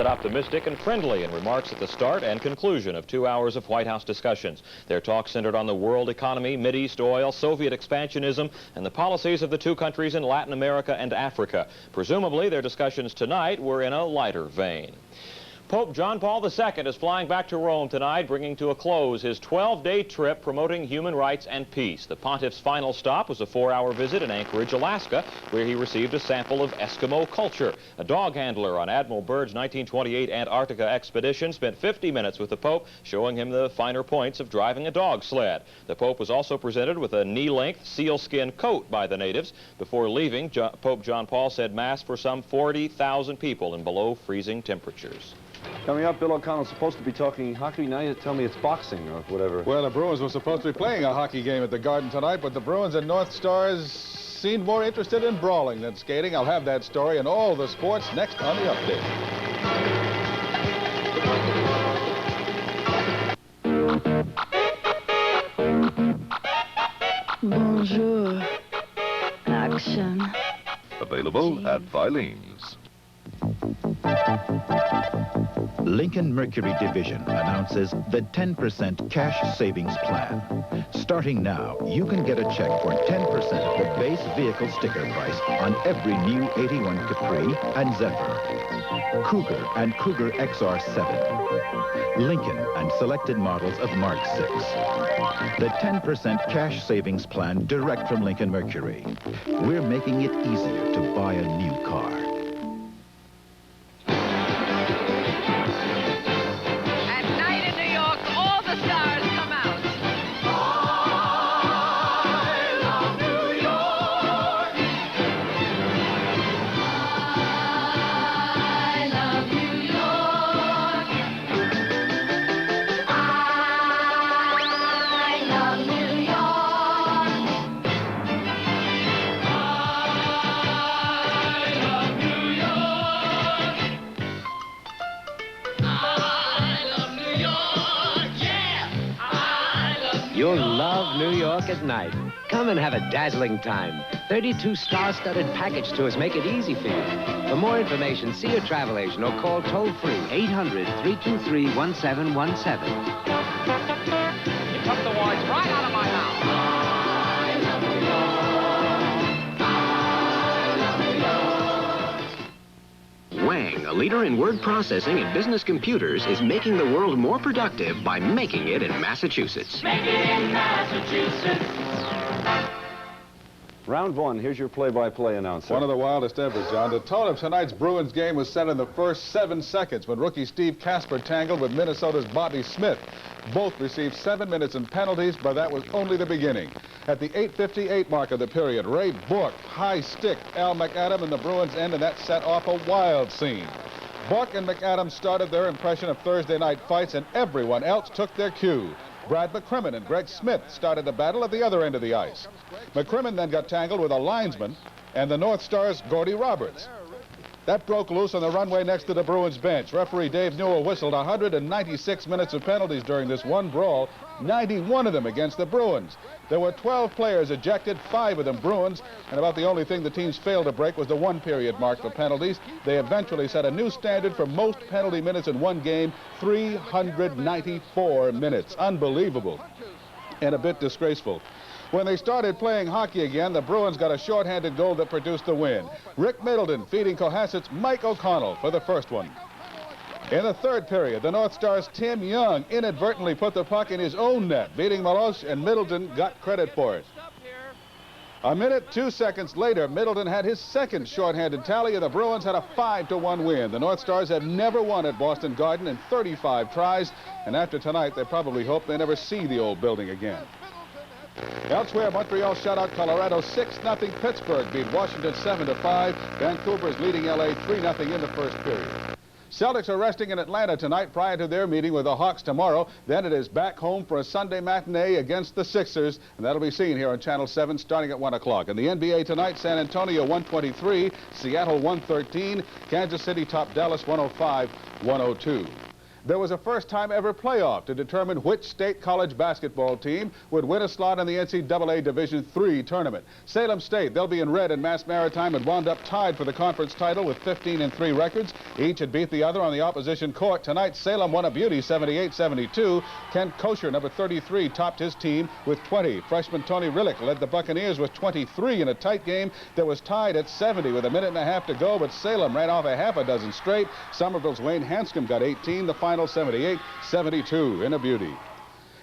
sounded optimistic and friendly in remarks at the start and conclusion of 2 hours of White House discussions. Their talk centered on the world economy, Mideast oil, Soviet expansionism, and the policies of the two countries in Latin America and Africa. Presumably, their discussions tonight were in a lighter vein. Pope John Paul II is flying back to Rome tonight, bringing to a close his 12-day trip promoting human rights and peace. The pontiff's final stop was a 4-hour visit in Anchorage, Alaska, where he received a sample of Eskimo culture. A dog handler on Admiral Byrd's 1928 Antarctica expedition spent 50 minutes with the Pope, showing him the finer points of driving a dog sled. The Pope was also presented with a knee-length sealskin coat by the natives. Before leaving, Pope John Paul said Mass for some 40,000 people in below-freezing temperatures. Coming up, Bill O'Connell's supposed to be talking hockey. Now you tell me it's boxing or whatever. Well, the Bruins were supposed to be playing a hockey game at the Garden tonight, but the Bruins and North Stars seemed more interested in brawling than skating. I'll have that story and all the sports next on the update. Bonjour. Action. Available at Filene's. Lincoln Mercury Division announces the 10% cash savings plan. Starting now, you can get a check for 10% of the base vehicle sticker price on every new 81 Capri and Zephyr, Cougar and Cougar XR7, Lincoln and selected models of Mark 6. The 10% cash savings plan direct from Lincoln Mercury. We're making it easier to buy a new car. You'll love New York at night. Come and have a dazzling time. 32 star-studded package tours make it easy for you. For more information, see your travel agent or call toll-free 800-323-1717. You took the words right out of my mouth. Wang, a leader in word processing and business computers, is making the world more productive by making it in Massachusetts. Make it in Massachusetts. Round one, here's your play-by-play announcer. One of the wildest ever, John. The tone of tonight's Bruins game was set in the first 7 seconds when rookie Steve Casper tangled with Minnesota's Bobby Smith. Both received 7 minutes in penalties, but that was only the beginning. At the 8:58 mark of the period, Ray Bourque high-sticked Al McAdam in the Bruins' end, and that set off a wild scene. Bourque and McAdam started their impression of Thursday night fights, and everyone else took their cue. Brad McCrimmon and Greg Smith started a battle at the other end of the ice. McCrimmon then got tangled with a linesman and the North Stars' Gordy Roberts. That broke loose on the runway next to the Bruins bench. Referee Dave Newell whistled 196 minutes of penalties during this one brawl, 91 of them against the Bruins. There were 12 players ejected, 5 of them Bruins, and about the only thing the teams failed to break was the 1-period mark for penalties. They eventually set a new standard for most penalty minutes in one game, 394 minutes. Unbelievable and a bit disgraceful. When they started playing hockey again, the Bruins got a shorthanded goal that produced the win. Rick Middleton feeding Cohasset's Mike O'Connell for the first one. In the third period, the North Stars' Tim Young inadvertently put the puck in his own net, beating Maloche, and Middleton got credit for it. A minute, 2 seconds later, Middleton had his second shorthanded tally, and the Bruins had a 5-1 win. The North Stars have never won at Boston Garden in 35 tries, and after tonight, they probably hope they never see the old building again. Elsewhere, Montreal shut out Colorado 6-0. Pittsburgh beat Washington 7-5. Vancouver's leading LA 3-0 in the first period. Celtics are resting in Atlanta tonight prior to their meeting with the Hawks tomorrow. Then it is back home for a Sunday matinee against the Sixers, and that'll be seen here on Channel 7 starting at 1 o'clock. In the NBA tonight, San Antonio 123, Seattle 113, Kansas City topped Dallas 105-102. There was a first-time ever playoff to determine which state college basketball team would win a slot in the NCAA Division III tournament. Salem State, they'll be in red, and Mass Maritime had wound up tied for the conference title with 15-3 records. Each had beat the other on the opposition court. Tonight, Salem won a beauty 78-72. Kent Kosher, number 33, topped his team with 20. Freshman Tony Rillick led the Buccaneers with 23 in a tight game that was tied at 70 with a minute and a half to go, but Salem ran off a half a dozen straight. Somerville's Wayne Hanscom got 18. The final 78-72 in a beauty.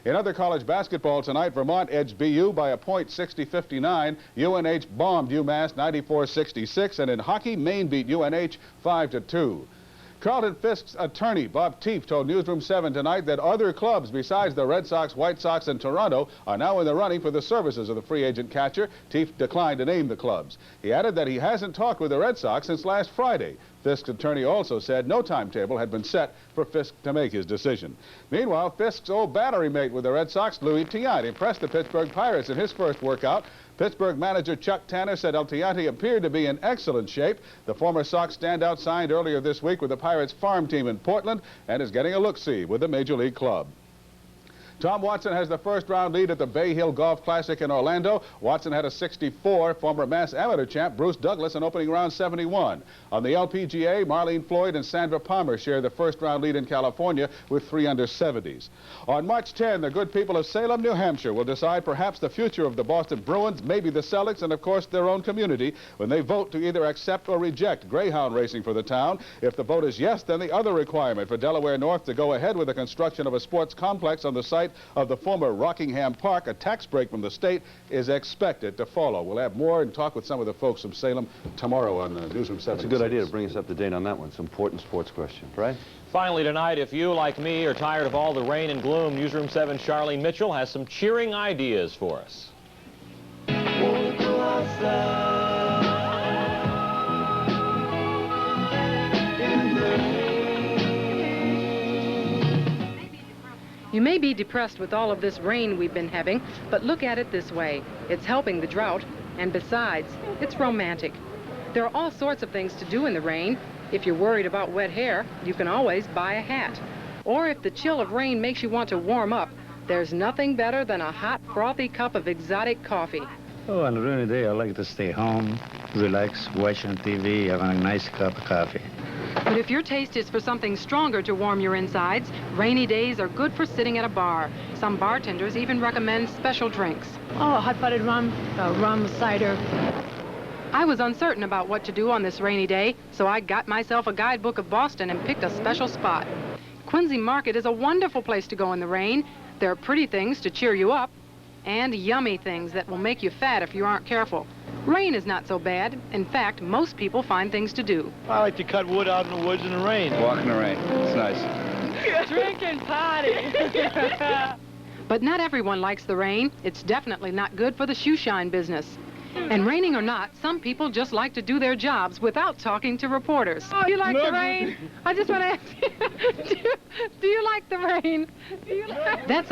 In other college basketball tonight, Vermont edged BU by a point, 60-59. UNH bombed UMass 94-66, and in hockey, Maine beat UNH 5-2. Carlton Fisk's attorney, Bob Teef, told Newsroom 7 tonight that other clubs besides the Red Sox, White Sox, and Toronto are now in the running for the services of the free agent catcher. Teef declined to name the clubs. He added that he hasn't talked with the Red Sox since last Friday. Fisk's attorney also said no timetable had been set for Fisk to make his decision. Meanwhile, Fisk's old battery mate with the Red Sox, Louis Tiant, impressed the Pittsburgh Pirates in his first workout. Pittsburgh manager Chuck Tanner said Tiant appeared to be in excellent shape. The former Sox standout signed earlier this week with the Pirates farm team in Portland and is getting a look-see with the Major League club. Tom Watson has the first-round lead at the Bay Hill Golf Classic in Orlando. Watson had a 64. Former Mass Amateur champ Bruce Douglas in opening round 71. On the LPGA, Marlene Floyd and Sandra Palmer share the first-round lead in California with 3 under 70s. On March 10, the good people of Salem, New Hampshire will decide perhaps the future of the Boston Bruins, maybe the Celtics, and of course their own community when they vote to either accept or reject greyhound racing for the town. If the vote is yes, then the other requirement for Delaware North to go ahead with the construction of a sports complex on the site of the former Rockingham Park, a tax break from the state, is expected to follow. We'll have more and talk with some of the folks from Salem tomorrow on Newsroom 7. It's a good idea to bring us up to date on that one. It's an important sports question, right? Finally tonight, if you, like me, are tired of all the rain and gloom, Newsroom 7's Charlene Mitchell has some cheering ideas for us. You may be depressed with all of this rain we've been having, but look at it this way. It's helping the drought, and besides, it's romantic. There are all sorts of things to do in the rain. If you're worried about wet hair, you can always buy a hat. Or if the chill of rain makes you want to warm up, there's nothing better than a hot, frothy cup of exotic coffee. Oh, on a rainy day, I like to stay home, relax, watching TV, having a nice cup of coffee. But if your taste is for something stronger to warm your insides, rainy days are good for sitting at a bar. Some bartenders even recommend special drinks. Oh, hot-buttered rum, rum cider. I was uncertain about what to do on this rainy day, so I got myself a guidebook of Boston and picked a special spot. Quincy Market is a wonderful place to go in the rain. There are pretty things to cheer you up, and yummy things that will make you fat if you aren't careful. Rain is not so bad. In fact, most people find things to do. I like to cut wood out in the woods in the rain. Walk in the rain. It's nice. Drink and party. But not everyone likes the rain. It's definitely not good for the shoe shine business. And raining or not, some people just like to do their jobs without talking to reporters. Oh, you like the rain? I just want to ask you, do you like the rain? That's